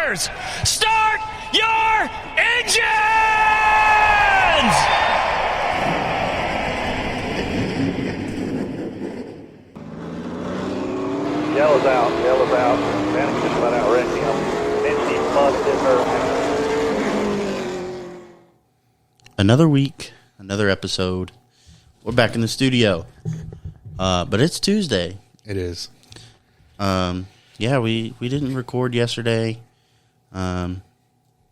cars, start your engines! Yellow's out. Panic just about outran him. And he busted her. Another week, another episode. We're back in the studio. But it's Tuesday. It is. Yeah, we didn't record yesterday.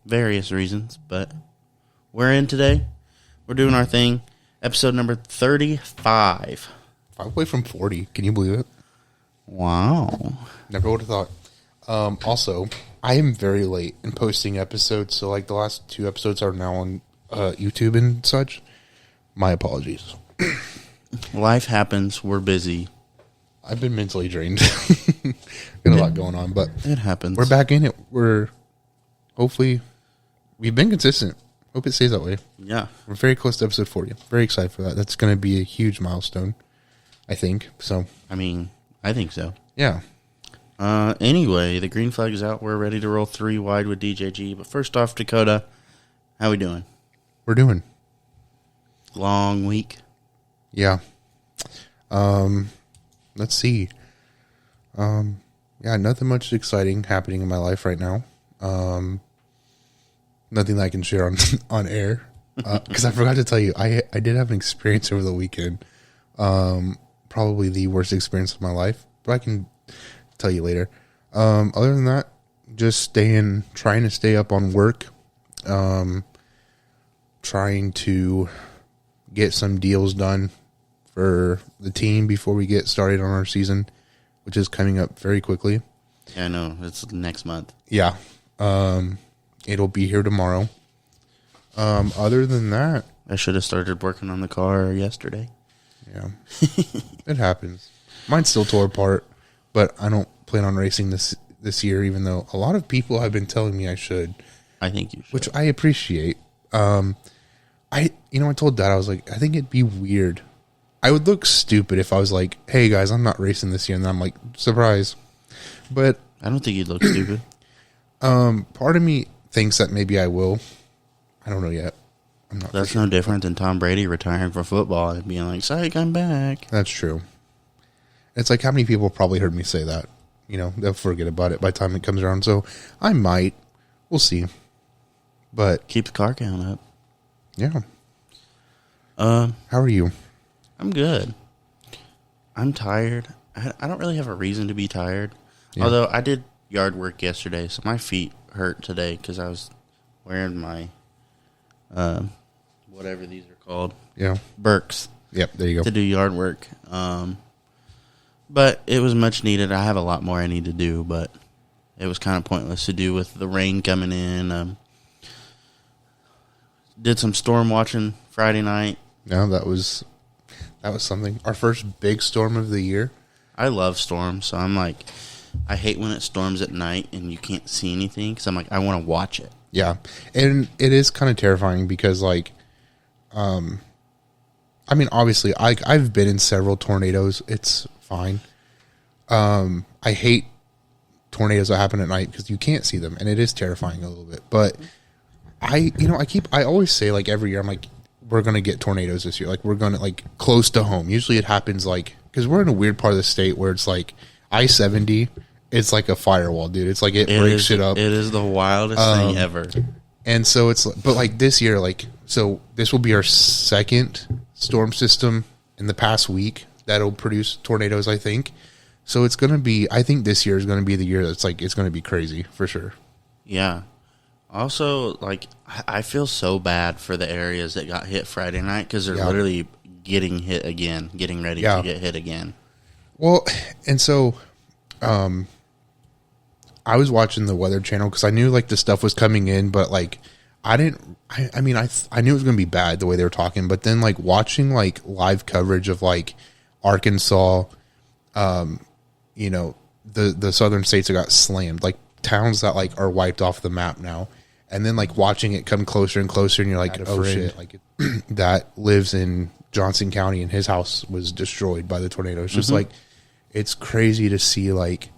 Various reasons, but we're in today. We're doing our thing. Episode number 35. 5 away from 40. Can you believe it? Wow. Never would have thought. Also, I am very late in posting episodes, so like the last 2 episodes are now on YouTube and such. My apologies. Life happens. We're busy. I've been mentally drained. Got a lot going on, but it happens. We're back in it. Hopefully, we've been consistent. Hope it stays that way. Yeah. We're very close to episode 40. Very excited for that. That's going to be a huge milestone, I think. So, I mean, I think so. Yeah. Anyway, the green flag is out. We're ready to roll 3 wide with DJG. But first off, Dakota, how we doing? We're doing. Long week. Yeah. Let's see. Yeah, nothing much exciting happening in my life right now. Nothing that I can share on air. Because I forgot to tell you, I did have an experience over the weekend. Probably the worst experience of my life, but I can tell you later. Other than that, just trying to stay up on work. Trying to get some deals done for the team before we get started on our season, which is coming up very quickly. Yeah, I know. It's next month. Yeah. It'll be here tomorrow. Other than that, I should have started working on the car yesterday. Yeah. It happens. Mine still tore apart, but I don't plan on racing this year, even though a lot of people have been telling me I should. I think you should. Which I appreciate. I told Dad, I was like, I think it'd be weird. I would look stupid if I was like, hey guys, I'm not racing this year, and then I'm like, surprise. But I don't think you'd look stupid. Part of me thinks that maybe I will. I don't know yet. I'm not. That's no different than Tom Brady retiring from football and being like, psych, I'm back. That's true. It's like, how many people probably heard me say that? They'll forget about it by the time it comes around. So I might. We'll see. But keep the car count up. Yeah. How are you? I'm good. I'm tired. I don't really have a reason to be tired. Yeah. Although I did yard work yesterday, so my feet hurt today because I was wearing my, whatever these are called. Yeah. Birks. Yep, there you go. To do yard work. But it was much needed. I have a lot more I need to do, but it was kind of pointless to do with the rain coming in. Did some storm watching Friday night. Yeah, that was something. Our first big storm of the year. I love storms, so I'm like, I hate when it storms at night and you can't see anything because I'm like, I want to watch it. Yeah, and it is kind of terrifying because, like, obviously, I've been in several tornadoes. It's fine. I hate tornadoes that happen at night because you can't see them, and it is terrifying a little bit. But I always say, like, every year, I'm like, we're going to get tornadoes this year. Like, we're going to, like, close to home. Usually it happens, like, because we're in a weird part of the state where it's, like, I-70, it's like a firewall, dude. It's like it breaks shit up. It is the wildest thing ever. And so but, like, this year, like, so this will be our second storm system in the past week that'll produce tornadoes, I think. So it's going to be, I think this year is going to be the year that's, like, it's going to be crazy, for sure. Yeah. Also, like, I feel so bad for the areas that got hit Friday night because they're literally getting hit again, getting ready to get hit again. Well, and so I was watching the Weather Channel because I knew, like, the stuff was coming in, but, like, I knew it was going to be bad the way they were talking, but then, like, watching, like, live coverage of, like, Arkansas, the southern states that got slammed, like, towns that, like, are wiped off the map now. And then, like, watching it come closer and closer, and you're like, oh, shit. Like, that lives in Johnson County, and his house was destroyed by the tornado. It's just, like, it's crazy to see, like,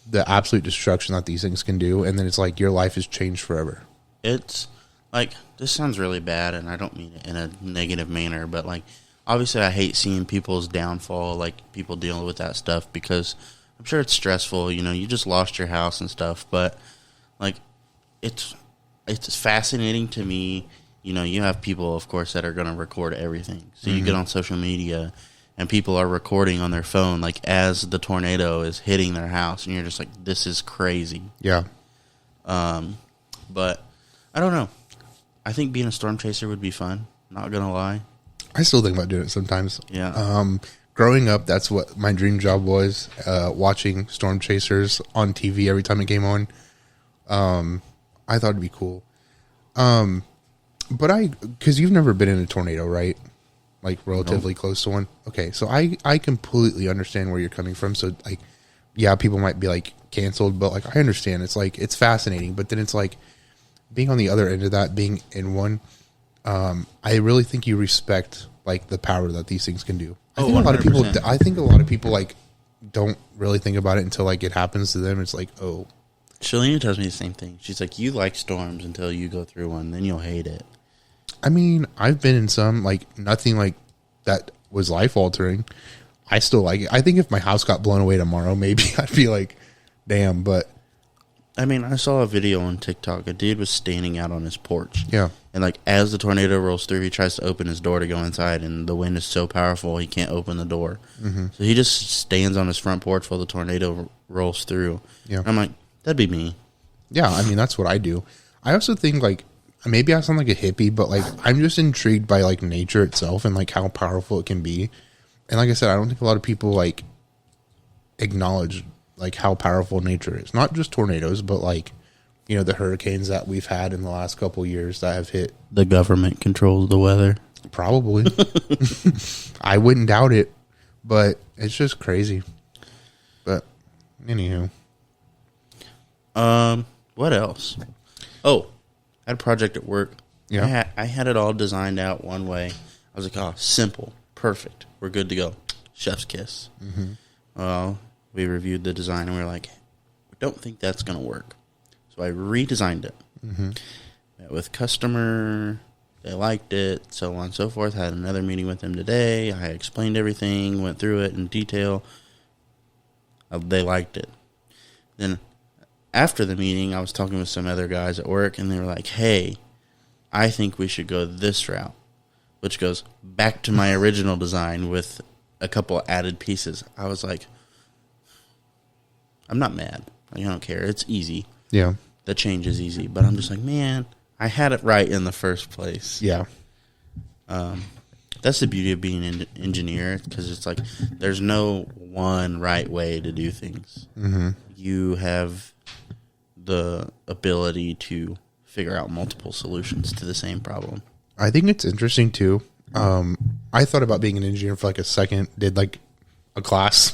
the absolute destruction that these things can do, and then it's like your life is changed forever. It's like, this sounds really bad, and I don't mean it in a negative manner, but like, obviously I hate seeing people's downfall, like people dealing with that stuff, because I'm sure it's stressful. You know, you just lost your house and stuff, but like, it's fascinating to me. You know, you have people, of course, that are going to record everything. So you get on social media, and people are recording on their phone, like, as the tornado is hitting their house, and you're just like, this is crazy. Yeah. But I don't know. I think being a storm chaser would be fun. Not going to lie. I still think about doing it sometimes. Yeah. Growing up, that's what my dream job was, watching storm chasers on TV every time it came on. I thought it'd be cool. But because you've never been in a tornado, right? Like relatively close to one. Okay, so I completely understand where you're coming from. So like, yeah, people might be like canceled, but like I understand. It's like, it's fascinating, but then it's like being on the other end of that, being in one. I really think you respect like the power that these things can do. I think 100%. a lot of people like don't really think about it until like it happens to them. It's like, oh. Shalina tells me the same thing. She's like, you like storms until you go through one, then you'll hate it. I mean, I've been in some, like, nothing like that was life-altering. I still like it. I think if my house got blown away tomorrow, maybe I'd be like, damn, but... I mean, I saw a video on TikTok. A dude was standing out on his porch. Yeah. And, like, as the tornado rolls through, he tries to open his door to go inside, and the wind is so powerful, he can't open the door. Mm-hmm. So he just stands on his front porch while the tornado rolls through. Yeah. And I'm like, that'd be me. Yeah, I mean, that's what I do. I also think, like, maybe I sound like a hippie, but like I'm just intrigued by like nature itself and like how powerful it can be. And like I said, I don't think a lot of people like acknowledge like how powerful nature is. Not just tornadoes, but like, you know, the hurricanes that we've had in the last couple of years that have hit. The government controls the weather. Probably. I wouldn't doubt it, but it's just crazy. But anywho. What else? Oh, I had a project at work. Yeah. I had it all designed out one way. I was like, oh, simple, perfect. We're good to go. Chef's kiss. Mm-hmm. We reviewed the design, and we were like, we don't think that's going to work. So I redesigned it. Mm-hmm. Met with customer. They liked it, so on and so forth. Had another meeting with them today. I explained everything, went through it in detail. They liked it. Then after the meeting, I was talking with some other guys at work, and they were like, hey, I think we should go this route, which goes back to my original design with a couple added pieces. I was like, I'm not mad. I don't care. It's easy. Yeah. The change is easy. But I'm just like, man, I had it right in the first place. Yeah. That's the beauty of being an engineer, because it's like there's no one right way to do things. Mm-hmm. You have the ability to figure out multiple solutions to the same problem. I think it's interesting too. I thought about being an engineer for like a second, did like a class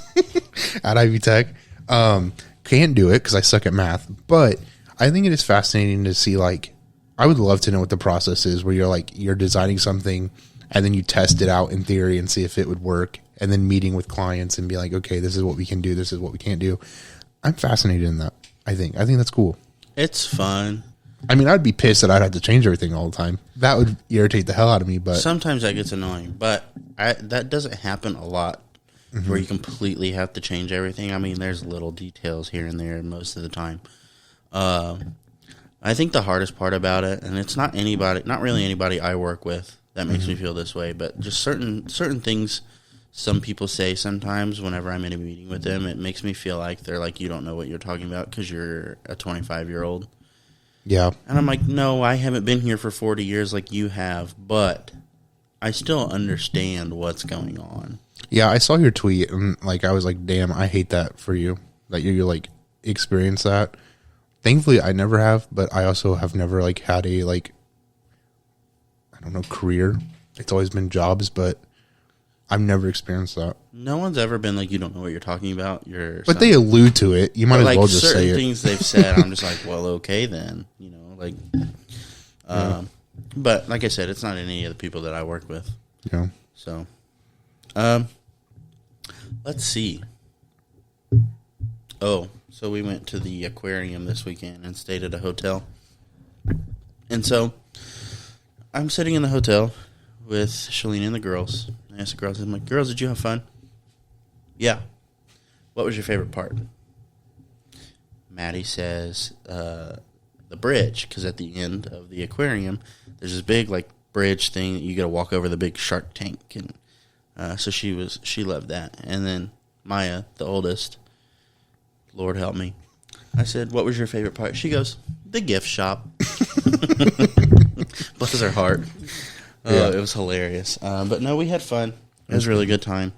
at Ivy Tech. Can't do it because I suck at math, but I think it is fascinating to see, like, I would love to know what the process is where you're designing something and then you test it out in theory and see if it would work, and then meeting with clients and be like, okay, this is what we can do, this is what we can't do. I'm fascinated in that. I think that's cool. It's fun. I mean, I'd be pissed that I'd have to change everything all the time. That would irritate the hell out of me. But sometimes that gets annoying. But that doesn't happen a lot, where you completely have to change everything. I mean, there's little details here and there most of the time. I think the hardest part about it, and it's not really anybody I work with that makes me feel this way, but just certain things some people say sometimes whenever I'm in a meeting with them, it makes me feel like they're like, you don't know what you're talking about because you're a 25-year-old. Yeah. And I'm like, no, I haven't been here for 40 years like you have, but I still understand what's going on. Yeah, I saw your tweet, and like I was like, damn, I hate that for you, that you like experience that. Thankfully, I never have, but I also have never like had a like, I don't know, career. It's always been jobs, but I've never experienced that. No one's ever been like, you don't know what you're talking about. But they allude to it. You might as like well just say it. Certain things they've said, I'm just like, well, okay then. You know, like, but like I said, it's not any of the people that I work with. Yeah. So, let's see. Oh, so So we went to the aquarium this weekend and stayed at a hotel. And so I'm sitting in the hotel with Shalene and the girls. I asked the girls, I'm like, girls, did you have fun? Yeah. What was your favorite part? Maddie says the bridge, because at the end of the aquarium, there's this big like bridge thing that you got to walk over the big shark tank, and so she loved that. And then Maya, the oldest, Lord help me, I said, what was your favorite part? She goes, the gift shop. Bless her heart. Yeah. It was hilarious. But no, we had fun. It was a really good time.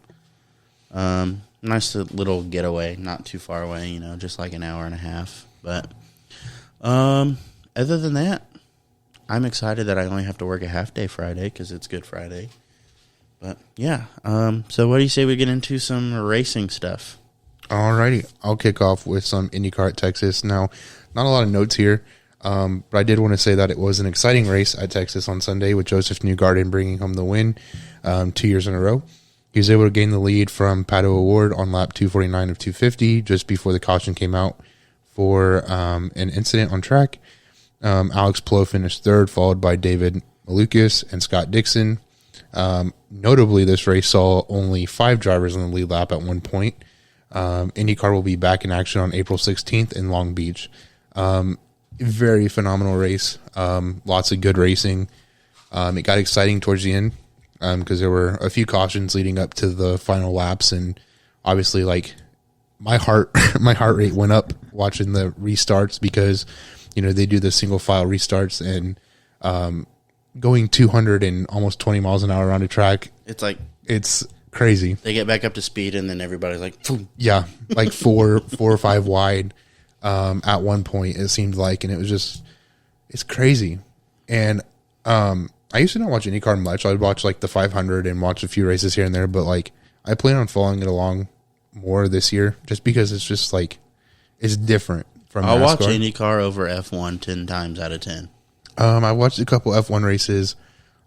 Nice little getaway, not too far away, just like an hour and a half. But other than that, I'm excited that I only have to work a half day Friday because it's Good Friday. But yeah, so what do you say we get into some racing stuff? Alrighty, I'll kick off with some IndyCar at Texas. Now, not a lot of notes here, but I did want to say that it was an exciting race at Texas on Sunday with Joseph Newgarden bringing home the win 2 years in a row. He was able to gain the lead from Pato O'Ward on lap 249 of 250 just before the caution came out for an incident on track. Alex Plow finished third, followed by David Malukas and Scott Dixon. Notably, this race saw only 5 drivers on the lead lap at one point. IndyCar will be back in action on April 16th in Long Beach. Very phenomenal race. Lots of good racing. It got exciting towards the end because there were a few cautions leading up to the final laps, and obviously, like my heart rate went up watching the restarts because they do the single file restarts, and going 200 and almost 20 miles an hour around a track. It's crazy. They get back up to speed, and then everybody's like, phoom. Yeah, like four or five wide at one point, it seemed like, and it was just, it's crazy. And I used to not watch IndyCar much. I'd watch like the 500 and watch a few races here and there, but like I plan on following it along more this year just because it's just like, it's different from I'll NASCAR. watch IndyCar over F1 10 times out of 10. I watched a couple F1 races,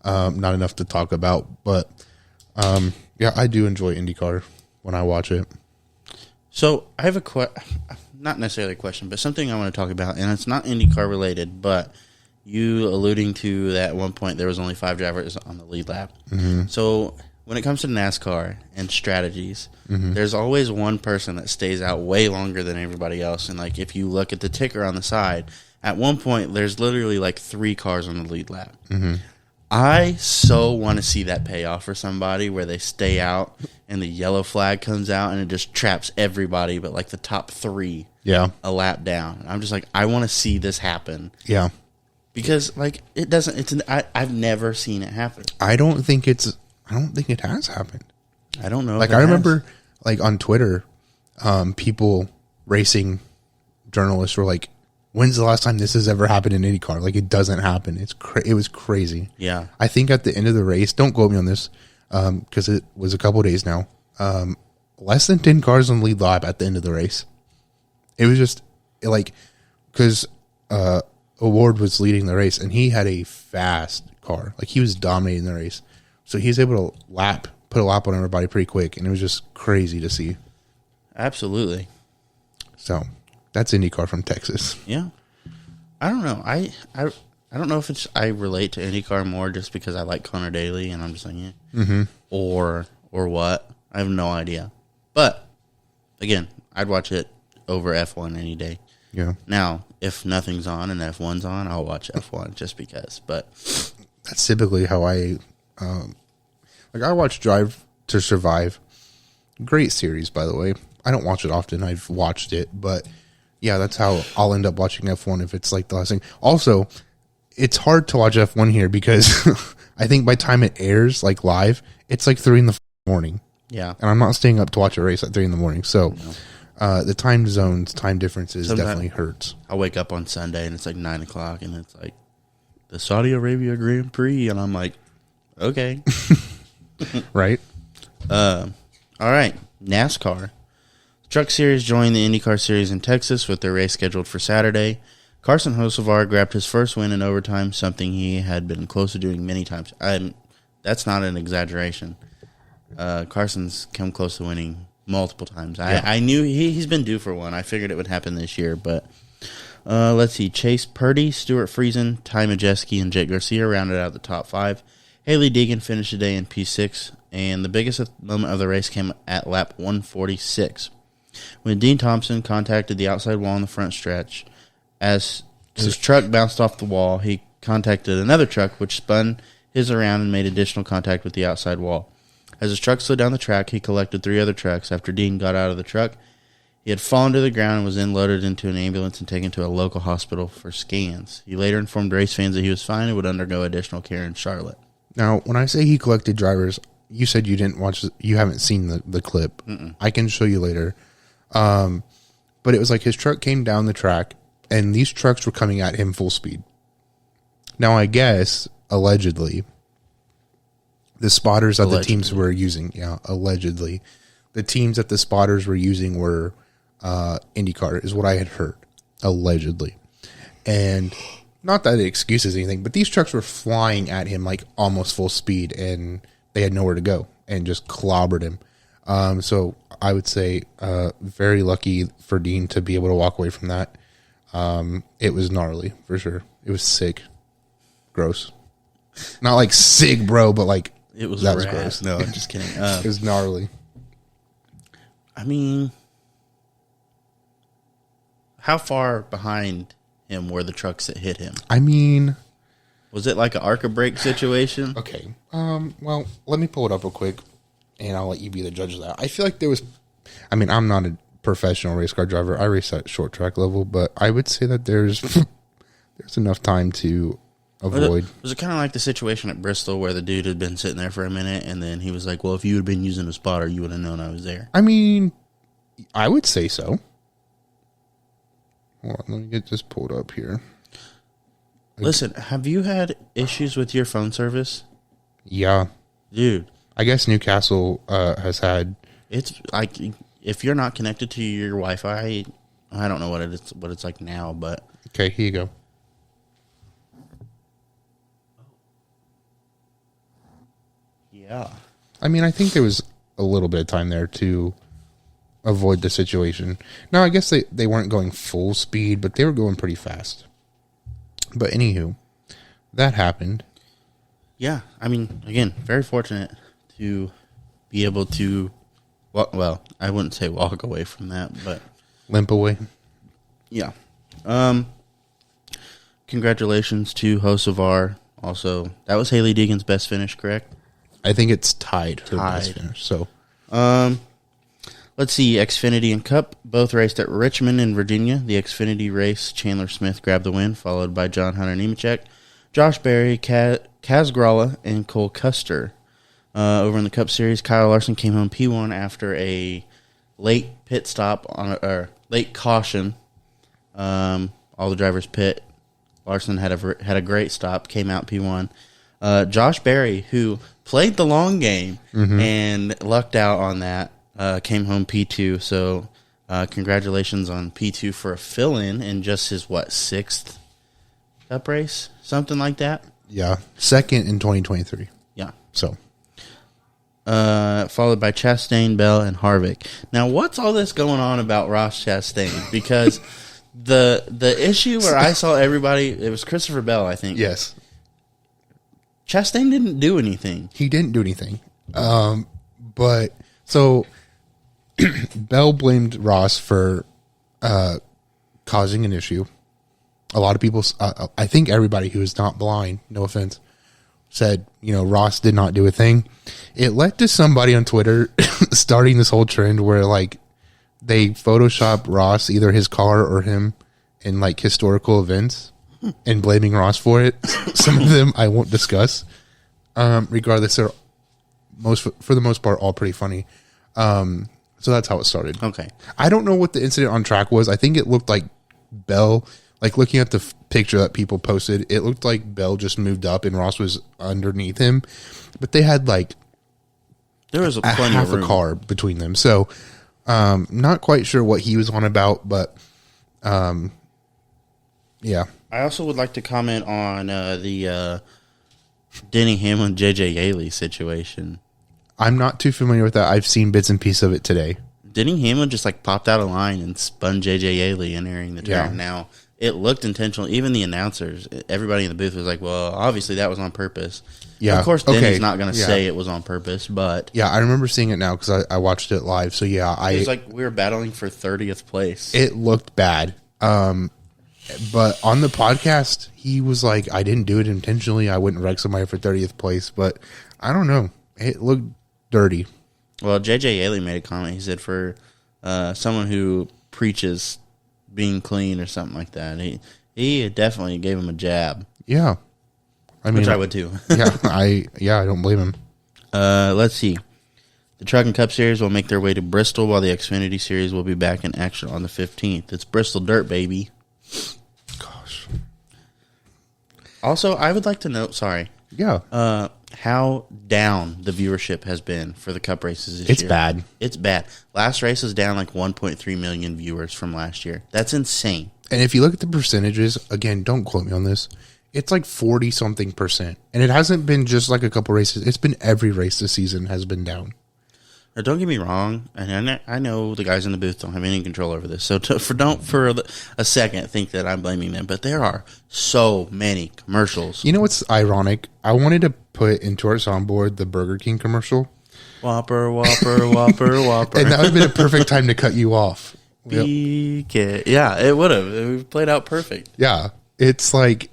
not enough to talk about, but yeah, I do enjoy IndyCar when I watch it. So I have not necessarily a question, but something I want to talk about, and it's not IndyCar related, but you alluding to that at one point there was only 5 drivers on the lead lap. Mm-hmm. So when it comes to NASCAR and strategies, mm-hmm. there's always one person that stays out way longer than everybody else. And like if you look at the ticker on the side, at one point there's literally like 3 cars on the lead lap. Mm-hmm. I so want to see that pay off for somebody where they stay out and the yellow flag comes out and it just traps everybody but like the top 3 a lap down. I'm just like, I want to see this happen. Yeah. Because like it doesn't, I've never seen it happen. I don't think it has happened. I don't know. Like I remember like on Twitter, people, racing journalists were like, when's the last time this has ever happened in IndyCar? Like, it doesn't happen. It was crazy. Yeah. I think at the end of the race, don't quote me on this, because it was a couple days now, less than 10 cars on the lead lap at the end of the race. It was just, like, because O'Ward was leading the race, and he had a fast car. Like, he was dominating the race. So he was able to put a lap on everybody pretty quick, and it was just crazy to see. Absolutely. So that's IndyCar from Texas. Yeah. I don't know. I don't know if I relate to IndyCar more just because I like Connor Daly and I'm just like, yeah. Mm-hmm. Or what. I have no idea. But, again, I'd watch it over F1 any day. Yeah. Now, if nothing's on and F1's on, I'll watch F1 just because. But that's typically how I watch Drive to Survive. Great series, by the way. I don't watch it often. I've watched it, but yeah, that's how I'll end up watching F1 if it's like the last thing. Also, it's hard to watch F1 here because I think by the time it airs like live, it's like 3 in the morning. Yeah. And I'm not staying up to watch a race at 3 in the morning. So the time zones, time differences definitely hurts. I wake up on Sunday and it's like 9 o'clock and it's like the Saudi Arabia Grand Prix. And I'm like, okay. Right. All right. NASCAR. Truck Series joined the IndyCar Series in Texas with their race scheduled for Saturday. Carson Hocevar grabbed his first win in overtime, something he had been close to doing many times. That's not an exaggeration. Carson's come close to winning multiple times. I knew he's been due for one. I figured it would happen this year, but let's see. Chase Purdy, Stuart Friesen, Ty Majeski, and Jake Garcia rounded out the top 5. Haley Deegan finished the day in P6, and the biggest moment of the race came at lap 146. When Dean Thompson contacted the outside wall in the front stretch, as his truck bounced off the wall, he contacted another truck, which spun his around and made additional contact with the outside wall. As his truck slid down the track, he collected 3 other trucks. After Dean got out of the truck, he had fallen to the ground and was then loaded into an ambulance and taken to a local hospital for scans. He later informed race fans that he was fine and would undergo additional care in Charlotte. Now, when I say he collected drivers, you said you didn't watch, you haven't seen the clip. I can show you later. But it was like his truck came down the track, and these trucks were coming at him full speed. Now, I guess, allegedly, the spotters that the teams were using, allegedly, the teams that the spotters were using were IndyCar, is what I had heard, allegedly. And not that it excuses anything, but these trucks were flying at him like almost full speed, and they had nowhere to go and just clobbered him. So I would say very lucky for Dean to be able to walk away from that. It was gnarly, for sure. It was sick. Gross. Not like sick, bro, but like it was that was rad. gross. No, I'm just kidding. It was gnarly. I mean, how far behind him were the trucks that hit him? I mean, was it like an ARCA brake situation? Okay. Well, let me pull it up real quick, and I'll let you be the judge of that. I feel like there was, I mean, I'm not a professional race car driver. I race at short track level, but I would say that there's enough time to avoid. Was it kind of like the situation at Bristol where the dude had been sitting there for a minute, and then he was like, well, if you had been using a spotter, you would have known I was there? I mean, I would say so. Hold on, let me get this pulled up here. Listen, have you had issues with your phone service? Yeah. Dude. I guess Newcastle has had... It's like, if you're not connected to your Wi-Fi, I don't know what it's like now, but... Okay, here you go. Yeah. I mean, I think there was a little bit of time there to avoid the situation. Now, I guess they weren't going full speed, but they were going pretty fast. But anywho, that happened. Yeah, I mean, again, very fortunate to be able to, well, I wouldn't say walk away from that, but... Limp away. Yeah. Congratulations to Hocevar. Also, that was Haley Deegan's best finish, correct? I think it's tied for the best finish. So, let's see. Xfinity and Cup both raced at Richmond in Virginia. The Xfinity race, Chandler Smith grabbed the win, followed by John Hunter Nemechek, Josh Berry, Kaz Gralla, and Cole Custer. Over in the Cup Series, Kyle Larson came home P1 after a late pit stop or late caution. All the drivers pit. Larson had a great stop, came out P1. Josh Berry, who played the long game and lucked out on that, came home P2. So congratulations on P2 for a fill-in in just his, sixth Cup race? Something like that? yeah, second in 2023. Yeah. So, followed by Chastain, Bell, and Harvick. Now, what's all this going on about Ross Chastain? Because the issue where I saw everybody, it was Christopher Bell, I think. yes. Chastain didn't do anything. He didn't do anything. But, so, Bell blamed Ross for causing an issue. A lot of people, I think everybody who is not blind, no offense, said, Ross did not do a thing. It led to somebody on Twitter starting this whole trend where, they Photoshop Ross, either his car or him, in, historical events and blaming Ross for it. Some of them I won't discuss. Regardless, they're for the most part, all pretty funny. So that's how it started. Okay. I don't know what the incident on track was. I think it looked like Bell, looking at the picture that people posted, it looked like Bell just moved up and Ross was underneath him. But they had there was plenty half of room. a car between them. So not quite sure what he was on about, but yeah. I also would like to comment on the Denny Hamlin, JJ Yaley situation. I'm not too familiar with that. I've seen bits and pieces of it today. Denny Hamlin just like popped out of line and spun JJ Yaley entering the turn. Yeah. Now, it looked intentional. Even the announcers, everybody in the booth was like, well, obviously that was on purpose. Yeah. Of course, Okay. Denny's not going to Yeah. say it was on purpose, but Yeah, I remember seeing it now because I watched it live. So, yeah, it was like we were battling for 30th place. it looked bad. But on the podcast, he was like, I didn't do it intentionally. I wouldn't wreck somebody for 30th place. But I don't know. It looked dirty. Well, JJ Yaley made a comment. He said for someone who preaches being clean or something like that, he definitely gave him a jab. Yeah. I mean, Which I would too. I don't blame him. Let's see. The Truck and Cup Series will make their way to Bristol, while the Xfinity Series will be back in action on the 15th. It's Bristol Dirt, baby. Gosh. Also, I would like to note, Yeah. how down the viewership has been for the Cup races this It's year. bad. It's bad. Last race is down like 1.3 million viewers from last year. That's insane. And if you look at the percentages, again, don't quote me on this. It's like 40-something%. And it hasn't been just like a couple races. It's been every race this season has been down. Now, don't get me wrong, and I know the guys in the booth don't have any control over this, so don't for a second think that I'm blaming them, but there are so many commercials. You know what's ironic? I wanted to put into our soundboard the Burger King commercial. Whopper, Whopper, Whopper, Whopper. And that would have been a perfect time to cut you off. Yep. BK. Yeah, it would have. It played out perfect. Yeah. It's like,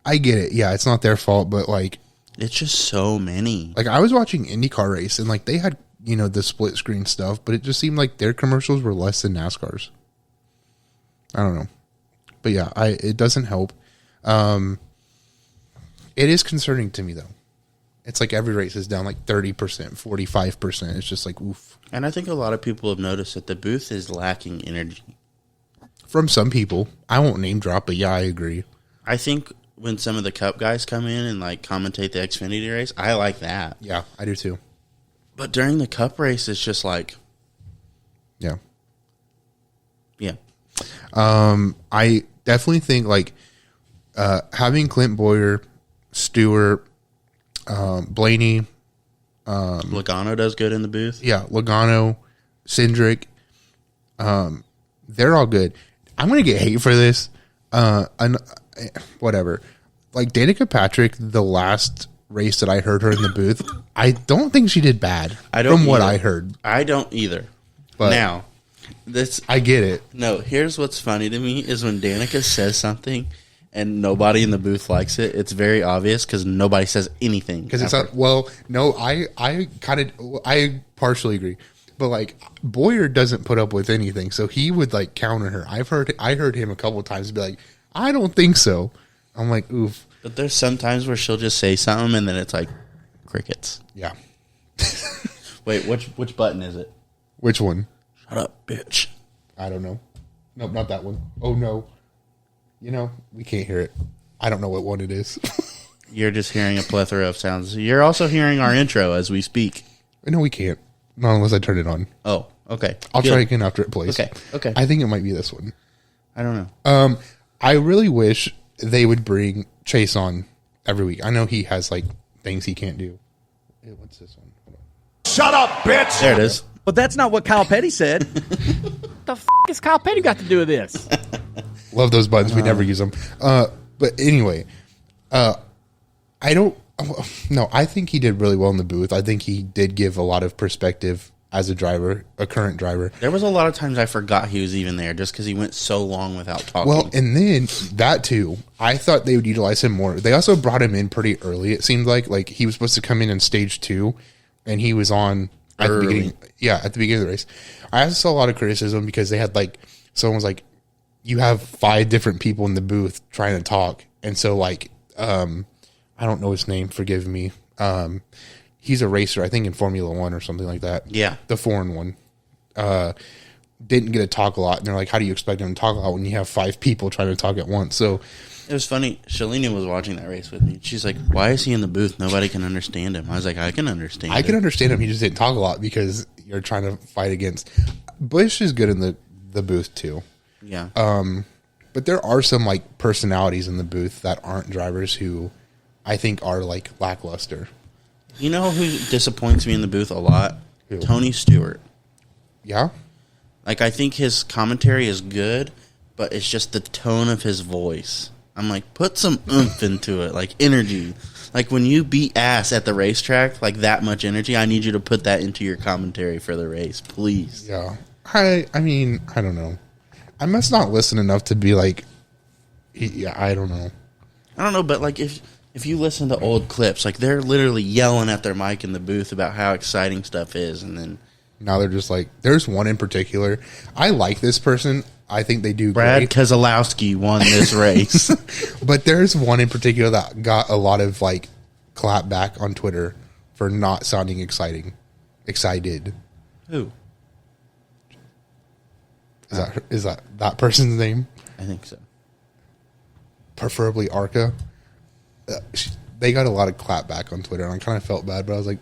I get it. Yeah, it's not their fault, but like It's just so many. I was watching IndyCar race and like they had, the split screen stuff, but it just seemed like their commercials were less than NASCAR's. I don't know. But yeah, it doesn't help. It is concerning to me though. It's like every race is down like 30%, 45%. It's just like, oof. And I think a lot of people have noticed that the booth is lacking energy. From some people. I won't name drop, but yeah, I agree. I think when some of the Cup guys come in and like commentate the Xfinity race, I like that. Yeah, I do too. But during the Cup race, it's just like, Yeah. yeah. I definitely think like having Clint Boyer, Stewart, Blaney, Logano does good in the booth. yeah, Logano, Cindric, they're all good. I'm gonna get hate for this. Whatever. Like Danica Patrick, the last race that I heard her in the booth, I don't think she did bad. I don't from what either. I heard. I don't either. But now, this I get it. no. Here's what's funny to me is when Danica says something and nobody in the booth likes it. It's very obvious because nobody says anything. Because it's after. not, well, no, I partially agree. But like Boyer doesn't put up with anything, so he would like counter her. I heard him a couple of times be like, I don't think so. I'm like, oof. But there's sometimes where she'll just say something and then it's like crickets. Yeah. Wait, which button is it? Which one? Shut up, bitch. I don't know. Nope, not that one. Oh no. We can't hear it. I don't know what one it is. You're just hearing a plethora of sounds. You're also hearing our intro as we speak. No, we can't. Not unless I turn it on. Oh, okay. I'll Good. try again after it plays. Okay. I think it might be this one. I don't know. I really wish they would bring Chase on every week. I know he has like things he can't do. Hey, what's this one? Hold on. Shut up, bitch! There it is. But that's not what Kyle Petty said. The f*** has Kyle Petty got to do with this? Love those buttons. We never use them. But anyway, I don't. No, I think he did really well in the booth. I think he did give a lot of perspective as a driver, a current driver. There was a lot of times I forgot he was even there just because he went so long without talking. Well, and then that too, I thought they would utilize him more. They also brought him in pretty early. It seemed like he was supposed to come in stage 2, and he was on at the beginning. Yeah, at the beginning of the race. I also saw a lot of criticism because they had like someone was like, you have 5 different people in the booth trying to talk, and so like I don't know his name. Forgive me. He's a racer, I think, in Formula 1 or something like that. Yeah. The foreign one. Didn't get to talk a lot. And they're like, how do you expect him to talk a lot when you have 5 people trying to talk at once? So it was funny. Shalina was watching that race with me. She's like, why is he in the booth? Nobody can understand him. I was like, I can understand I can understand him. He just didn't talk a lot because you're trying to fight against. Bush is good in the booth too. Yeah. But there are some like personalities in the booth that aren't drivers who I think are like lackluster. You know who disappoints me in the booth a lot? Who? Tony Stewart. Yeah? Like, I think his commentary is good, but it's just the tone of his voice. I'm like, put some oomph into it, like energy. Like, when you beat ass at the racetrack, like that much energy, I need you to put that into your commentary for the race, please. Yeah. I mean, I don't know. I must not listen enough to be like, yeah, I don't know. I don't know, but like if you listen to old clips, like they're literally yelling at their mic in the booth about how exciting stuff is, and then now they're just like, there's one in particular. I like this person. I think they do Brad great. Keselowski won this race. But there's one in particular that got a lot of like clap back on Twitter for not sounding excited. Who? Is that person's name? I think so. Preferably Arca. They got a lot of clap back on Twitter, and I kind of felt bad, but I was like,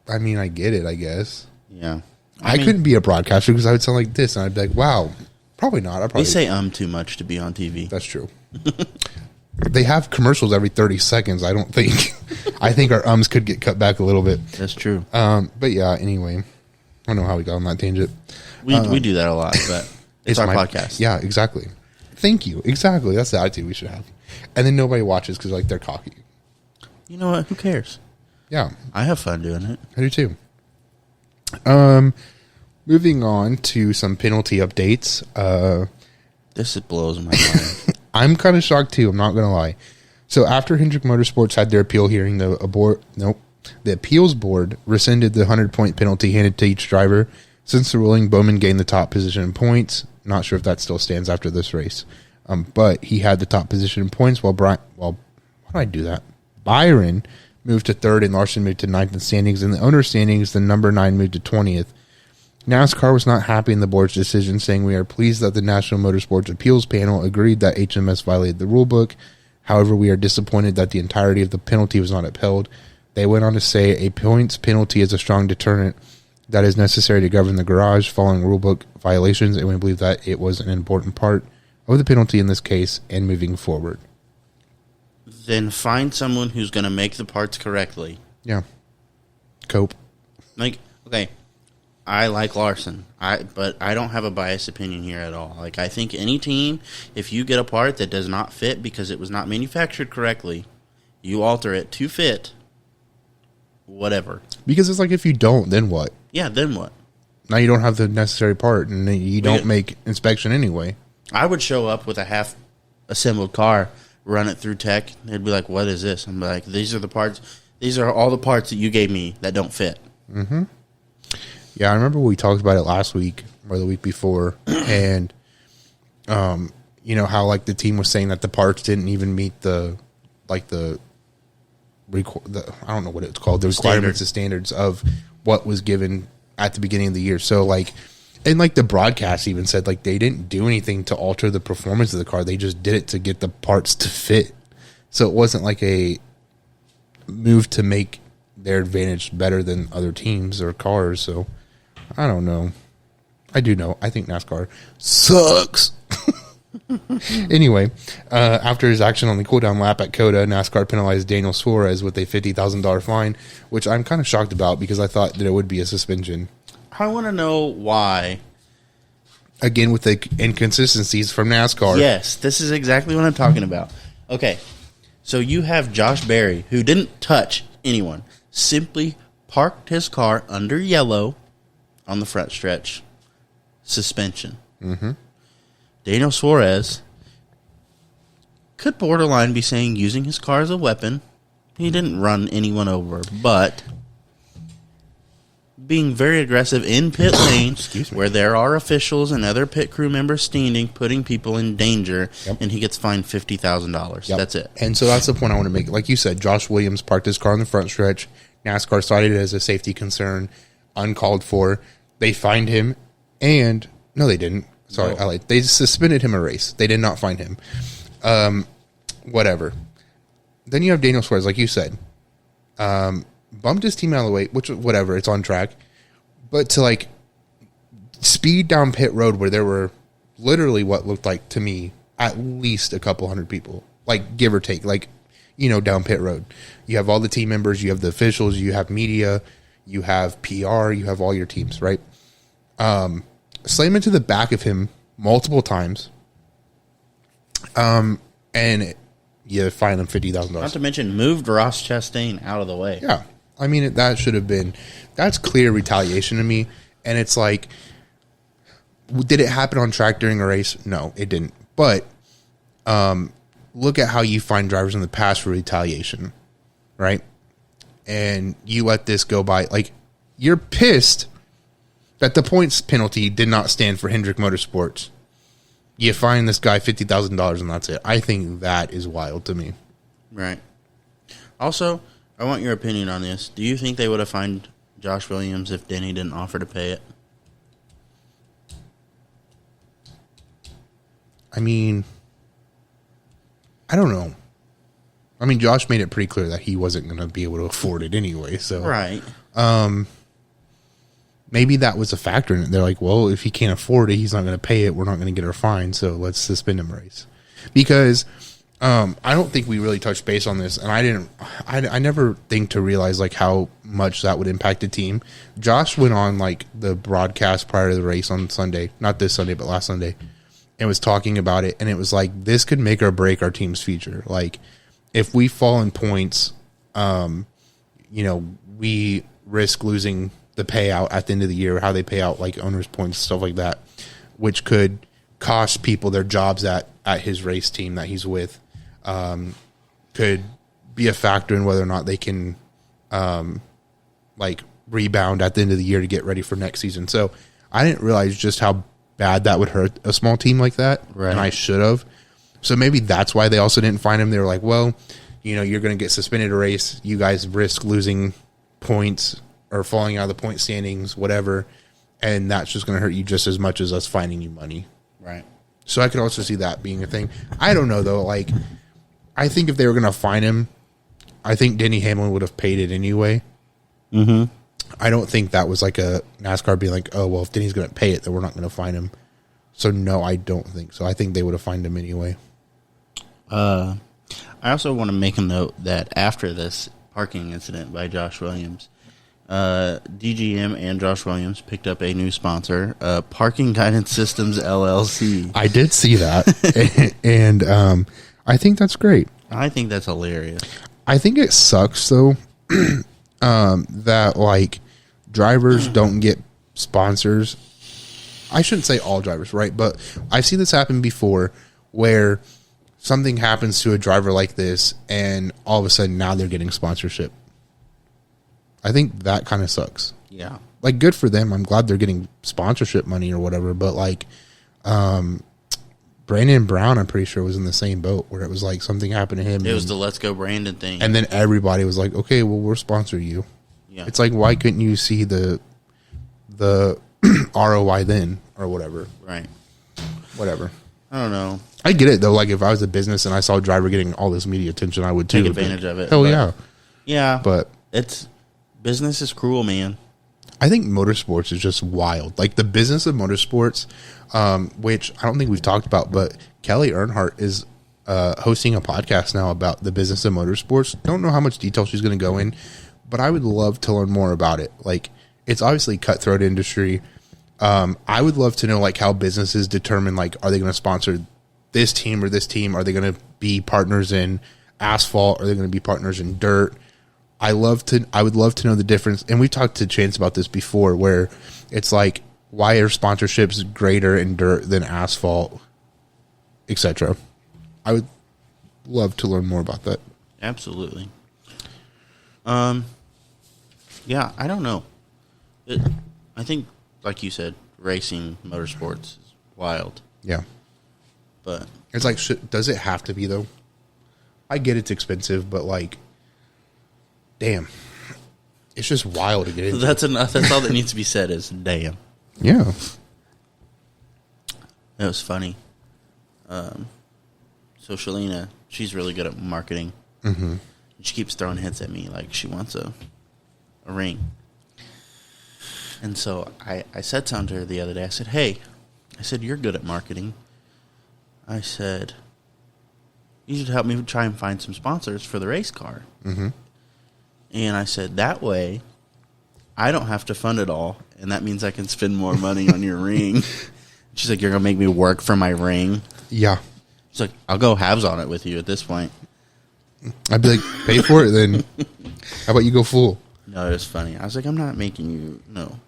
I mean, I get it, I guess. Yeah. I mean, couldn't be a broadcaster because I would sound like this, and I'd be like, wow, probably not. They say too much to be on TV. That's true. They have commercials every 30 seconds, I don't think. I think our ums could get cut back a little bit. That's true. But yeah, anyway, I don't know how we got on that tangent. We do that a lot, but it's our podcast. Yeah, exactly. Thank you. Exactly. That's the attitude we should have. And then nobody watches because like they're cocky. You know what? Who cares? Yeah. I have fun doing it. I do too. Moving on to some penalty updates. This blows my mind. I'm kind of shocked too. I'm not going to lie. So after Hendrick Motorsports had their appeal hearing, the appeals board rescinded the 100-point penalty handed to each driver. Since the ruling, Bowman gained the top position in points. Not sure if that still stands after this race. But he had the top position in points while why did I do that? Byron moved to third and Larson moved to ninth in standings. In the owner's standings, the number 9 moved to 20th. NASCAR was not happy in the board's decision, saying, "We are pleased that the National Motorsports Appeals Panel agreed that HMS violated the rulebook. However, we are disappointed that the entirety of the penalty was not upheld." They went on to say, "A points penalty is a strong deterrent that is necessary to govern the garage following rulebook violations, and we believe that it was an important part of the penalty in this case and moving forward." Then find someone who's going to make the parts correctly. Yeah. Cope. Like, okay, I like Larson, but I don't have a biased opinion here at all. Like, I think any team, if you get a part that does not fit because it was not manufactured correctly, you alter it to fit, whatever. Because it's like, if you don't, then what? Yeah, then what? Now you don't have the necessary part, and then you don't make inspection anyway. I would show up with a half-assembled car, run it through tech. They'd be like, "What is this?" I'm like, "These are the parts. These are all the parts that you gave me that don't fit." Mm-hmm. Yeah, I remember we talked about it last week or the week before, and you know how like the team was saying that the parts didn't even meet the I don't know what it's called, the requirements, the standards of what was given at the beginning of the year. So like, and like the broadcast even said like they didn't do anything to alter the performance of the car. They just did it to get the parts to fit. So it wasn't like a move to make their advantage better than other teams or cars. So I don't know. I do know. I think NASCAR sucks. Anyway, after his action on the cooldown lap at COTA, NASCAR penalized Daniel Suarez with a $50,000 fine, which I'm kind of shocked about because I thought that it would be a suspension. I want to know why. Again, with the inconsistencies from NASCAR. Yes, this is exactly what I'm talking about. Okay, so you have Josh Berry, who didn't touch anyone, simply parked his car under yellow on the front stretch. Suspension. Mm-hmm. Daniel Suarez could borderline be saying using his car as a weapon. He didn't run anyone over, but being very aggressive in pit lane where there are officials and other pit crew members standing, putting people in danger, and he gets fined $50,000. Yep. That's it. And so that's the point I want to make. Like you said, Josh Williams parked his car on the front stretch. NASCAR cited it as a safety concern, uncalled for. They fined him, and no, they didn't. Sorry, No. they suspended him a race. They did not fine him. Whatever. Then you have Daniel Suarez, like you said. Bumped his team out of the way, which, whatever, it's on track. But to, like, speed down pit road where there were literally what looked like, to me, at least a couple hundred people. Like, give or take. Like, you know, down pit road. You have all the team members, you have the officials, you have media, you have PR, you have all your teams, right? slam into the back of him multiple times. And you fine him $50,000. Not to mention, moved Ross Chastain out of the way. Yeah. I mean, that should have been, that's clear retaliation to me. And it's like, did it happen on track during a race? No, it didn't. But look at how you find drivers in the past for retaliation, right? And you let this go by. Like, you're pissed that the points penalty did not stand for Hendrick Motorsports. You fine this guy $50,000 and that's it. I think that is wild to me. Right. Also, I want your opinion on this. Do you think they would have fined Josh Williams if Denny didn't offer to pay it? I mean, I don't know. I mean, Josh made it pretty clear that he wasn't going to be able to afford it anyway. So, right. Maybe that was a factor in it. They're like, well, if he can't afford it, he's not going to pay it. We're not going to get our fine, so let's suspend him a race. Because I don't think we really touched base on this, and I never think to realize like how much that would impact the team. Josh went on like the broadcast prior to the race on Sunday, not this Sunday, but last Sunday, and was talking about it, and it was like, this could make or break our team's future. Like, if we fall in points, we risk losing the payout at the end of the year, how they pay out like owners' points, stuff like that, which could cost people their jobs at his race team that he's with, could be a factor in whether or not they can rebound at the end of the year to get ready for next season. So I didn't realize just how bad that would hurt a small team like that, right. And I should have. So maybe that's why they also didn't fine him. They were like, well, you're going to get suspended a race. You guys risk losing points or falling out of the point standings, whatever, and that's just going to hurt you just as much as us fining you money. Right. So I could also see that being a thing. I don't know, though. Like, I think if they were going to fine him, I think Denny Hamlin would have paid it anyway. Mm-hmm. I don't think that was like a NASCAR being like, oh, well, if Denny's going to pay it, then we're not going to fine him. So, no, I don't think so. I think they would have fined him anyway. I also want to make a note that after this parking incident by Josh Williams, DGM and Josh Williams picked up a new sponsor, Parking Guidance Systems LLC. I did see that, and I think that's great. I think that's hilarious. I think it sucks, though, that, like, drivers don't get sponsors. I shouldn't say all drivers, right? But I've seen this happen before where something happens to a driver like this, and all of a sudden now they're getting sponsorship. I think that kind of sucks. Yeah. Like, good for them. I'm glad they're getting sponsorship money or whatever. But, like, Brandon Brown, I'm pretty sure, was in the same boat where it was like something happened to him. It was the Let's Go Brandon thing. And then everybody was like, okay, well, we'll sponsor you. Yeah. It's like, why couldn't you see the ROI then or whatever? Right. Whatever. I don't know. I get it, though. Like, if I was a business and I saw a driver getting all this media attention, I would too. Take advantage of it. Hell yeah. Yeah. But business is cruel, man. I think motorsports is just wild. Like, the business of motorsports, which I don't think we've talked about, but Kelly Earnhardt is hosting a podcast now about the business of motorsports. Don't know how much detail she's going to go in, but I would love to learn more about it. Like, it's obviously a cutthroat industry. I would love to know, like, how businesses determine, like, are they going to sponsor this team or this team? Are they going to be partners in asphalt? Are they going to be partners in dirt? I would love to know the difference. And we talked to Chance about this before, where it's like, why are sponsorships greater in dirt than asphalt, etc. I would love to learn more about that. Absolutely. Yeah, I don't know. I think, like you said, racing motorsports is wild. Yeah. But it's like, does it have to be, though? I get it's expensive, but, like, damn. It's just wild to get into. That's enough. That's all that needs to be said is damn. Yeah. That was funny. So Shalina, she's really good at marketing. Mm-hmm. She keeps throwing hits at me like she wants a ring. And so I said something to her the other day. I said, hey, you're good at marketing. I said, you should help me try and find some sponsors for the race car. Mm-hmm. And I said, that way, I don't have to fund it all, and that means I can spend more money on your ring. She's like, you're going to make me work for my ring? Yeah. She's like, I'll go halves on it with you at this point. I'd be like, pay for it then. How about you go full? No, it's funny. I was like, I'm not making you, no.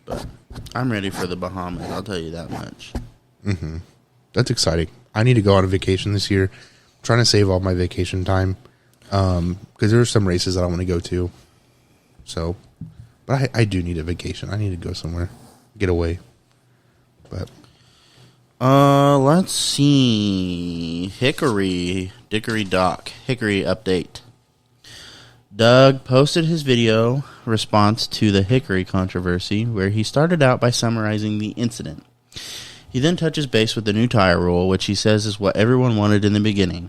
But I'm ready for the Bahamas, I'll tell you that much. Mm-hmm. That's exciting. I need to go on a vacation this year. I'm trying to save all my vacation time because there are some races that I want to go to. So, but I do need a vacation. I need to go somewhere, get away. But let's see. Hickory update. Doug posted his video response to the Hickory controversy, where he started out by summarizing the incident. He then touches base with the new tire rule, which he says is what everyone wanted in the beginning.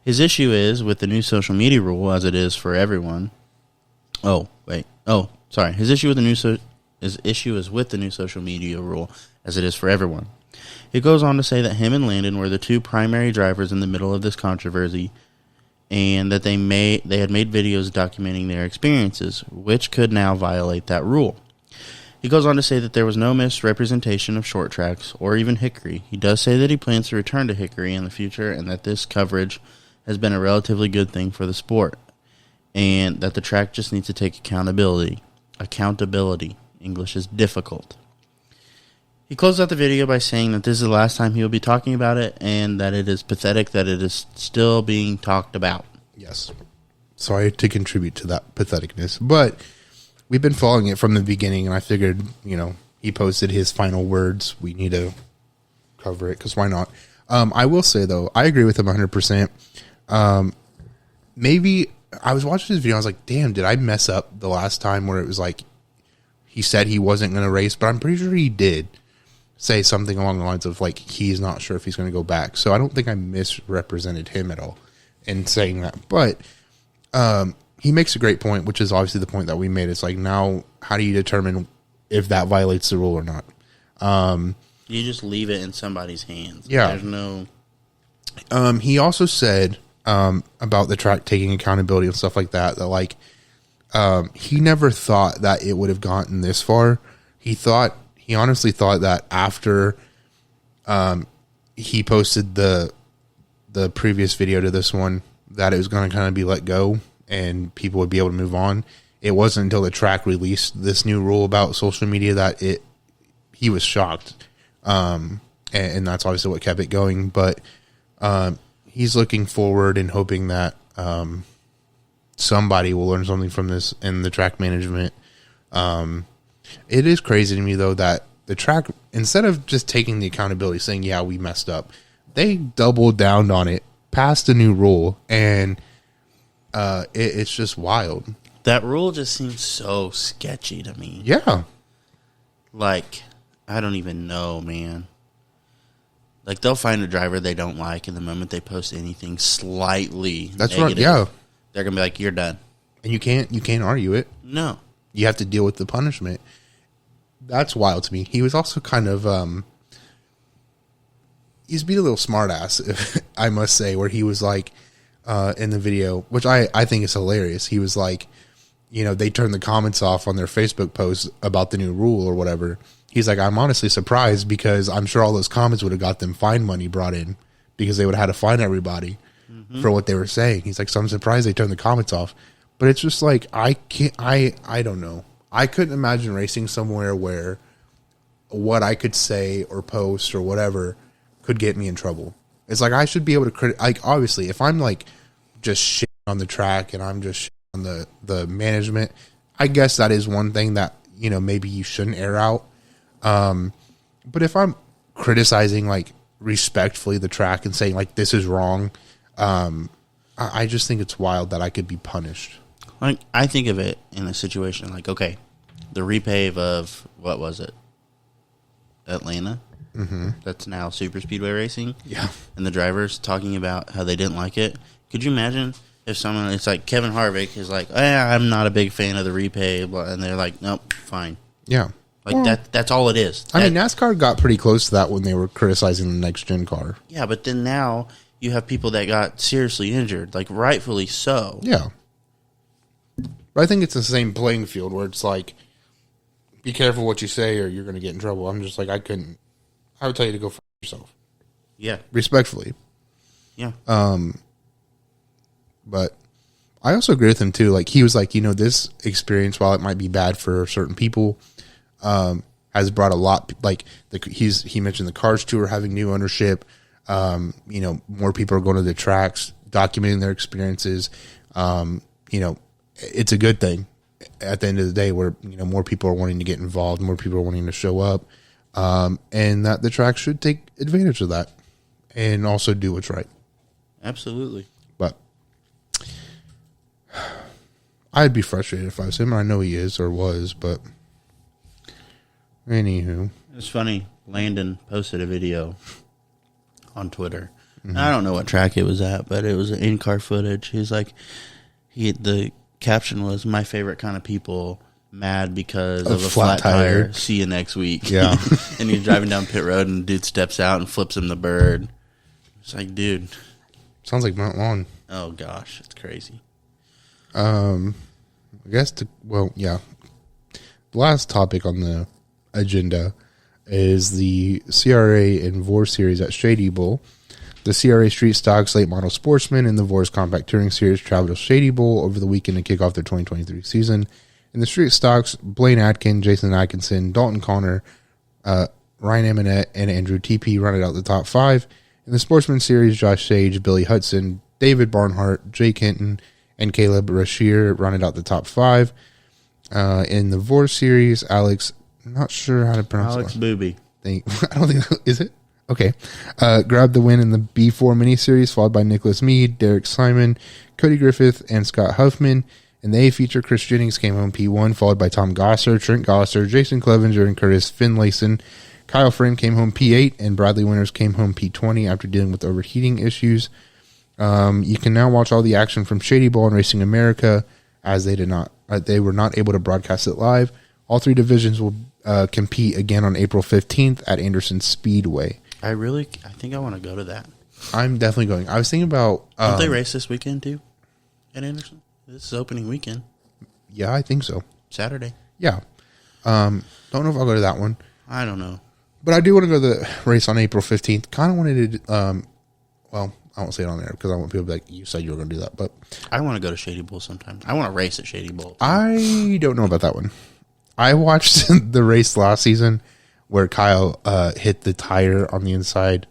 His issue is with the new social media rule, as it is for everyone. His issue is with the new social media rule, as it is for everyone. He goes on to say that him and Landon were the two primary drivers in the middle of this controversy, and that they had made videos documenting their experiences, which could now violate that rule. He goes on to say that there was no misrepresentation of short tracks or even Hickory. He does say that he plans to return to Hickory in the future, and that this coverage has been a relatively good thing for the sport, and that the track just needs to take accountability. English is difficult. He closed out the video by saying that this is the last time he will be talking about it, and that it is pathetic that it is still being talked about. yes, sorry to contribute to that patheticness, but we've been following it from the beginning, and I figured, he posted his final words. We need to cover it, because why not? I will say, though, I agree with him 100%. Maybe I was watching this video, I was like, damn, did I mess up the last time where it was like he said he wasn't going to race, but I'm pretty sure he did say something along the lines of, like, he's not sure if he's going to go back. So I don't think I misrepresented him at all in saying that. But he makes a great point, which is obviously the point that we made. It's like, now, how do you determine if that violates the rule or not? You just leave it in somebody's hands. Yeah. There's no... He also said about the track taking accountability and stuff like that, that, like, he never thought that it would have gotten this far. He honestly thought that after he posted the previous video to this one, that it was going to kind of be let go and people would be able to move on. It wasn't until the track released this new rule about social media that he was shocked. And that's obviously what kept it going. But he's looking forward and hoping that somebody will learn something from this in the track management. It is crazy to me, though, that the track, instead of just taking the accountability, saying, yeah, we messed up, they doubled down on it, passed a new rule, and it's just wild. That rule just seems so sketchy to me. Yeah. Like, I don't even know, man. Like, they'll find a driver they don't like, and the moment they post anything slightly That's negative, right, yeah. they're going to be like, you're done. And you can't argue it. No. You have to deal with the punishment. That's wild to me. He was also kind of he's being a little smartass, I must say, where he was like in the video, which I think is hilarious. He was like, they turned the comments off on their Facebook post about the new rule or whatever. He's like, I'm honestly surprised, because I'm sure all those comments would have got them fine money brought in, because they would have had to fine everybody for what they were saying. He's like, so I'm surprised they turned the comments off. But it's just like, I don't know. I couldn't imagine racing somewhere where what I could say or post or whatever could get me in trouble. It's like, I should be able to like, obviously, if I'm like just shit on the track and I'm just shit on the management, I guess that is one thing that, maybe you shouldn't air out. But if I'm criticizing, like, respectfully the track and saying, like, this is wrong, I just think it's wild that I could be punished. Like, I think of it in a situation like, okay, the repave of, what was it? Atlanta? Mm-hmm. That's now super speedway racing. Yeah. And the drivers talking about how they didn't like it. Could you imagine if someone, it's like Kevin Harvick is like, I'm not a big fan of the repave, and they're like, nope, fine. Yeah. Like, that's all it is. I mean, NASCAR got pretty close to that when they were criticizing the next gen car. Yeah, but then now you have people that got seriously injured, like, rightfully so. Yeah. But I think it's the same playing field where it's like, be careful what you say or you're going to get in trouble. I'm just like, I would tell you to go f yourself. Yeah. Respectfully. Yeah. But I also agree with him too. Like he was like, this experience, while it might be bad for certain people, has brought a lot. Like he mentioned the Cars Tour having new ownership. More people are going to the tracks, documenting their experiences. It's a good thing at the end of the day where, more people are wanting to get involved, more people are wanting to show up, and that the track should take advantage of that and also do what's right. Absolutely. But I'd be frustrated if I was him. I know he is or was, but anywho. It's funny. Landon posted a video on Twitter. Mm-hmm. I don't know what track it was at, but it was in-car footage. He's like, the caption was, "My favorite kind of people, mad because of a flat tire. See you next week." Yeah. And he's driving down pit road, and dude steps out and flips him the bird. It's like, dude. Sounds like Mount Lawn. Oh, gosh. It's crazy. I guess, The last topic on the agenda is the CRA and VOR series at Shady Bull. The CRA Street Stocks Late Model Sportsman and the VOR's Compact Touring Series traveled to Shady Bull over the weekend to kick off their 2023 season. In the Street Stocks, Blaine Atkin, Jason Atkinson, Dalton Connor, Ryan Eminette, and Andrew TP rounded out the top 5. In the Sportsman Series, Josh Sage, Billy Hudson, David Barnhart, Jay Kenton, and Caleb Rasheer rounded out the top 5. In the VOR Series, Alex, not sure how to pronounce Alex it. Booby. I don't think, is it? Okay. Grabbed the win in the B4 mini-series, followed by Nicholas Mead, Derek Simon, Cody Griffith, and Scott Huffman. In the A feature, Chris Jennings came home P1, followed by Tom Gosser, Trent Gosser, Jason Clevenger, and Curtis Finlayson. Kyle Friend came home P8, and Bradley Winters came home P20 after dealing with overheating issues. You can now watch all the action from Shady Bull and Racing America, as they were not able to broadcast it live. All 3 divisions will compete again on April 15th at Anderson Speedway. I think I want to go to that. I'm definitely going. I was thinking about... Don't they race this weekend, too, at Anderson? This is opening weekend. Yeah, I think so. Saturday. Yeah. Don't know if I'll go to that one. I don't know. But I do want to go to the race on April 15th. Kind of wanted to... I won't say it on there because I want people to be like, you said you were going to do that. But I want to go to Shady Bull sometime. I want to race at Shady Bull. I don't know about that one. I watched the race last season where Kyle hit the tire on the inside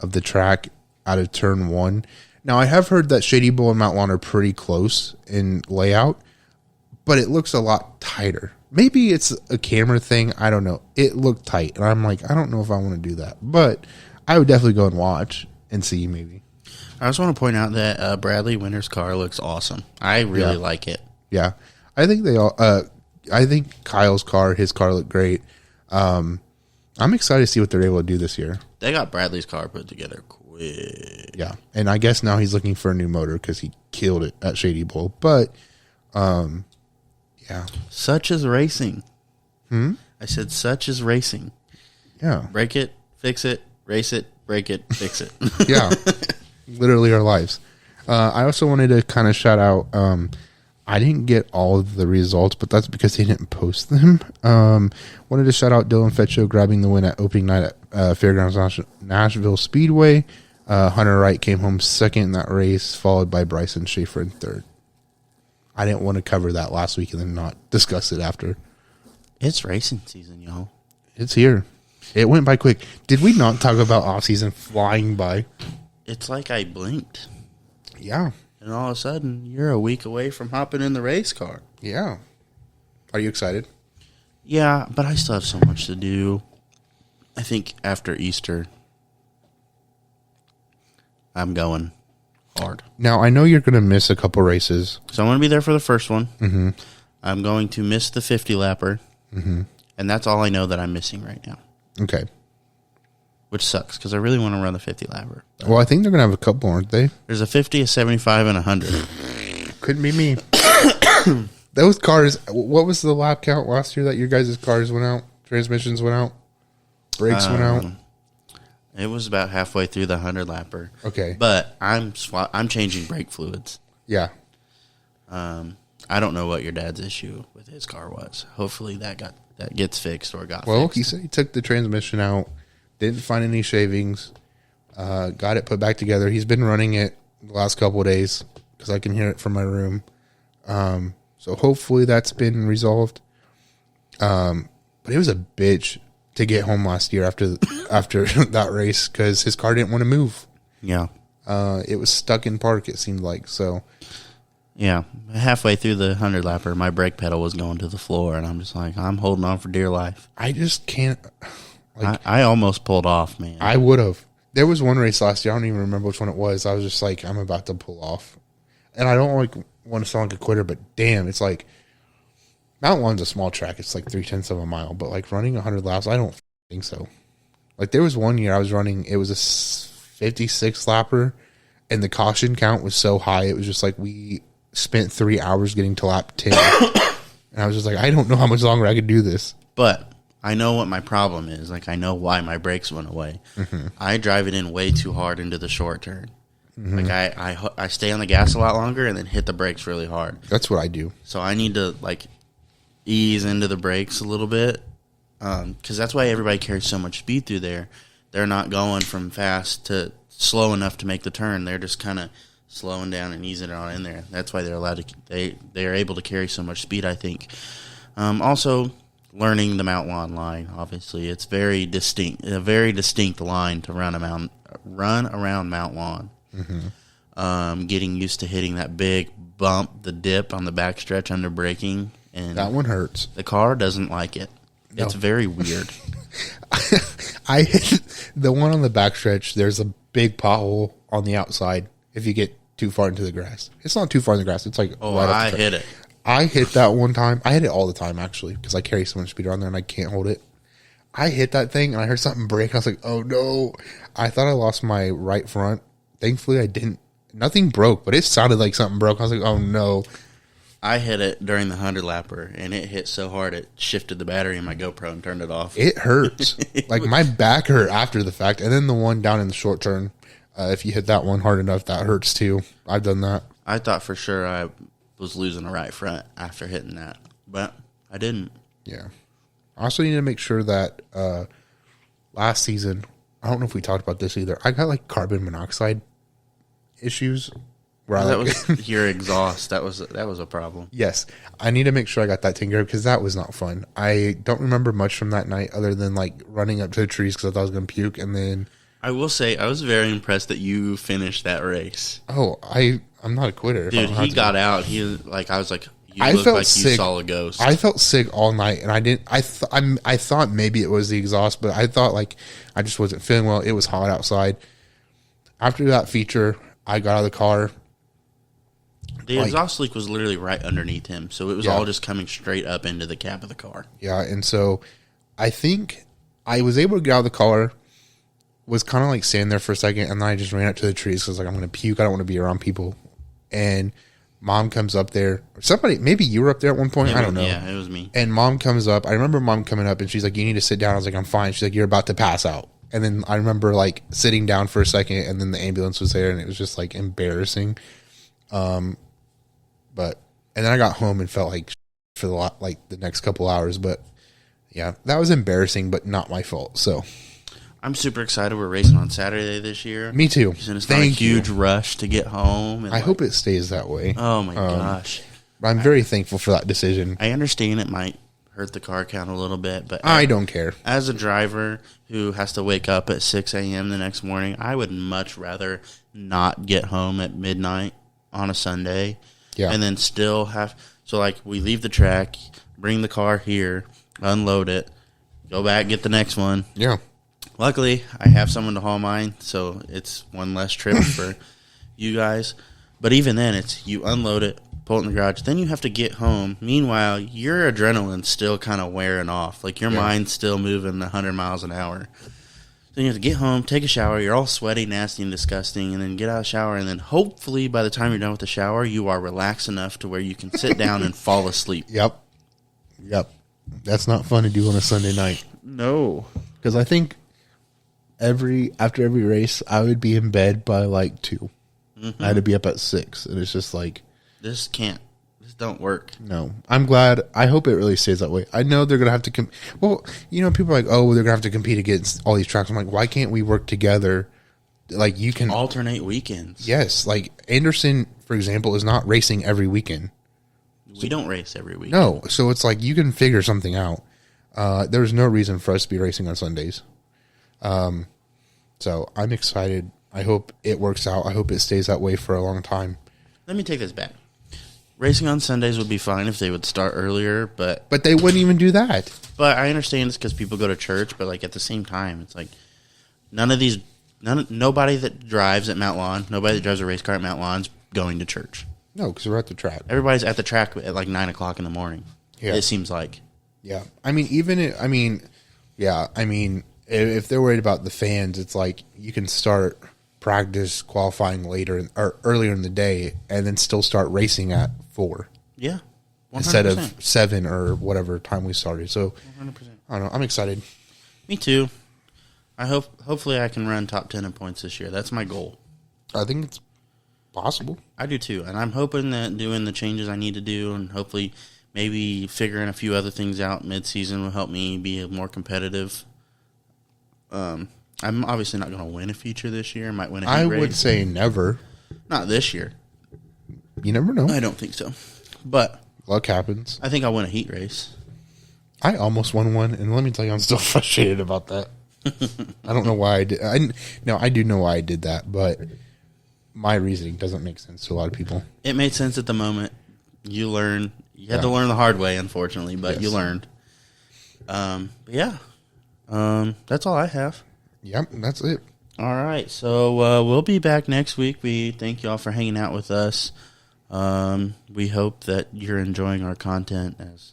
of the track out of turn 1. Now, I have heard that Shady Bull and Mount Lawn are pretty close in layout, but it looks a lot tighter. Maybe it's a camera thing. I don't know. It looked tight, and I'm like, I don't know if I want to do that. But I would definitely go and watch and see maybe. I just want to point out that Bradley Winter's car looks awesome. I really like it. Yeah. I think they all... I think Kyle's car, his car looked great. I'm excited to see what they're able to do this year. They got Bradley's car put together quick. Yeah, and I guess now he's looking for a new motor because he killed it at Shady Bull. But, yeah. Such is racing. I said such is racing. Yeah. Break it, fix it, race it, break it, fix it. Yeah. Literally our lives. I also wanted to kind of shout out... I didn't get all of the results, but that's because they didn't post them. Wanted to shout out Dylan Fetcho grabbing the win at opening night at Fairgrounds Nashville Speedway. Hunter Wright came home second in that race, followed by Bryson Schaefer in third. I didn't want to cover that last week and then not discuss it after. It's racing season, y'all. It's here. It went by quick. Did we not talk about off-season flying by? It's like I blinked. Yeah. And all of a sudden, you're a week away from hopping in the race car. Yeah. Are you excited? Yeah, but I still have so much to do. I think after Easter, I'm going hard. Now, I know you're going to miss a couple races. So I'm going to be there for the first one. Mm-hmm. I'm going to miss the 50-lapper. Mm-hmm. And that's all I know that I'm missing right now. Okay. Which sucks, because I really want to run the 50-lapper. Well, I think they're going to have a couple, aren't they? There's a 50, a 75, and a 100. Couldn't be me. Those cars, what was the lap count last year that your guys' cars went out? Transmissions went out? Brakes went out? It was about halfway through the 100-lapper. Okay. But I'm changing brake fluids. Yeah. I don't know what your dad's issue with his car was. Hopefully that got that gets fixed or got Well, fixed. he said he took the transmission out, didn't find any shavings, got it put back together. He's been running it the last couple of days because I can hear it from my room. So hopefully that's been resolved. But it was a bitch to get home last year after that race because his car didn't want to move. Yeah. It was stuck in park, it seemed like. So Yeah. Halfway through the 100 lapper, my brake pedal was going to the floor, and I'm just like, I'm holding on for dear life. I just can't. I almost pulled off, man. I would have. There was one race last year. I don't even remember which one it was. I was just like, I'm about to pull off. And I don't want to sound like a quitter, but damn, it's like Mount One's a small track. It's like 0.3 of a mile. But like running 100 laps, I don't think so. Like there was one year I was running, it was a 56 lapper, and the caution count was so high. It was just like we spent 3 hours getting to lap 10. And I was just like, I don't know how much longer I could do this. But I know what my problem is. Like, I know why my brakes went away. Mm-hmm. I drive it in way too hard into the short turn. Mm-hmm. Like, I stay on the gas a lot longer and then hit the brakes really hard. That's what I do. So I need to, like, ease into the brakes a little bit. Because that's why everybody carries so much speed through there. They're not going from fast to slow enough to make the turn. They're just kind of slowing down and easing it on in there. That's why they're allowed to. They are able to carry so much speed, I think. Also, learning the Mount Lawn line. Obviously, it's a very distinct line to run around Mount Lawn. Mm-hmm. Getting used to hitting that big bump, the dip on the backstretch under braking, and that one hurts. The car doesn't like it. No. It's very weird. I hit the one on the backstretch. There's a big pothole on the outside. If you get too far into the grass, it's not too far in the grass. It's like I hit it. I hit that one time. I hit it all the time actually because I carry so much speed around there and I can't hold it. I hit that thing and I heard something break. I was like, oh no! I thought I lost my right front. Thankfully, I didn't. Nothing broke, but it sounded like something broke. I was like, oh no! I hit it during the 100 lapper, and it hit so hard it shifted the battery in my GoPro and turned it off. It hurts. Like my back hurt after the fact, and then the one down in the short turn. If you hit that one hard enough, that hurts too. I've done that. I thought for sure I was losing the right front after hitting that, but I didn't. Yeah. I also need to make sure that last season, I don't know if we talked about this either. I got like carbon monoxide issues. That was your exhaust. That was a problem. Yes. I need to make sure I got that taken care of because that was not fun. I don't remember much from that night other than like running up to the trees because I thought I was going to puke. And then I will say I was very impressed that you finished that race. Oh, I'm not a quitter. Dude, he got out. He like I was like, I felt like sick. You saw a ghost. I felt sick all night, and I didn't. I thought maybe it was the exhaust, but I thought like I just wasn't feeling well. It was hot outside. After that feature, I got out of the car. The exhaust leak was literally right underneath him, so it was all just coming straight up into the cab of the car. Yeah, and so I think I was able to get out of the car. Was kind of like standing there for a second, and then I just ran up to the trees because like I'm going to puke. I don't want to be around people. And Mom comes up there. Somebody, maybe you were up there at one point. I don't know. Yeah, it was me. And Mom comes up. I remember Mom coming up, and she's like, "You need to sit down." I was like, "I'm fine." She's like, "You're about to pass out." And then I remember like sitting down for a second, and then the ambulance was there, and it was just like embarrassing. But and then I got home and felt like for the next couple hours. But yeah, that was embarrassing, but not my fault. So I'm super excited. We're racing on Saturday this year. Me too. And it's not a huge rush to get home. And I hope it stays that way. Oh my gosh! I'm very thankful for that decision. I understand it might hurt the car count a little bit, but I don't care. As a driver who has to wake up at 6 a.m. the next morning, I would much rather not get home at midnight on a Sunday. Yeah. And then still so like we leave the track, bring the car here, unload it, go back, get the next one. Yeah. Luckily, I have someone to haul mine, so it's one less trip for you guys. But even then, it's you unload it, pull it in the garage, then you have to get home. Meanwhile, your adrenaline's still kind of wearing off. Like your mind's still moving 100 miles an hour. Then you have to get home, take a shower. You're all sweaty, nasty, and disgusting, and then get out of the shower. And then hopefully by the time you're done with the shower, you are relaxed enough to where you can sit down and fall asleep. Yep. That's not fun to do on a Sunday night. No. Because I think after every race, I would be in bed by like 2. Mm-hmm. I had to be up at 6. And it's just like... This just don't work. No, I'm glad. I hope it really stays that way. I know they're going to have to well, people are like, oh, they're going to have to compete against all these tracks. I'm like, why can't we work together? Like, you can alternate weekends. Yes, like Anderson, for example, is not racing every weekend. We don't race every weekend. No, so it's like you can figure something out. There's no reason for us to be racing on Sundays. So I'm excited. I hope it works out. I hope it stays that way for a long time. Let me take this back. Racing on Sundays would be fine if they would start earlier, but they wouldn't even do that. But I understand it's because people go to church, but like at the same time, it's like nobody that drives at Mount Lawn, nobody that drives a race car at Mount Lawn's going to church. No, because we're at the track. Everybody's at the track at like 9 o'clock in the morning. Yeah. It seems like. Yeah. If they're worried about the fans, it's like you can start practice qualifying later or earlier in the day and then still start racing at 4. Yeah. 100%. Instead of 7 or whatever time we started. So 100%. I don't know. I'm excited. Me too. Hopefully I can run top 10 in points this year. That's my goal. I think it's possible. I do too. And I'm hoping that doing the changes I need to do and hopefully maybe figuring a few other things out mid-season will help me be more competitive. I'm obviously not going to win a feature this year. I might win a heat race. I would say never. Not this year. You never know. I don't think so. But luck happens. I think I'll win a heat race. I almost won one, and let me tell you, I'm still frustrated about that. I don't know why I did. I do know why I did that, but my reasoning doesn't make sense to a lot of people. It made sense at the moment. You learn. You had to learn the hard way, unfortunately, but you learned. That's all I have. Yep, that's it. All right, so we'll be back next week. We thank you all for hanging out with us. We hope that you're enjoying our content as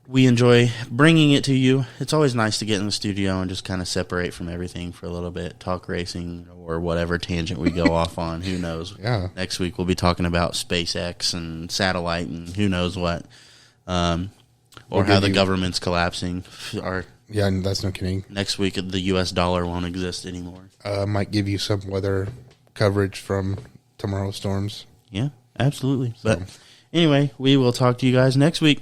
we enjoy bringing it to you. It's always nice to get in the studio and just kind of separate from everything for a little bit, talk racing or whatever tangent we go off on. Who knows? Yeah. Next week we'll be talking about SpaceX and satellite and who knows what, or how the government's collapsing. Yeah, and that's no kidding. Next week the U.S. dollar won't exist anymore. Might give you some weather coverage from tomorrow's storms. Yeah, absolutely. But anyway, we will talk to you guys next week.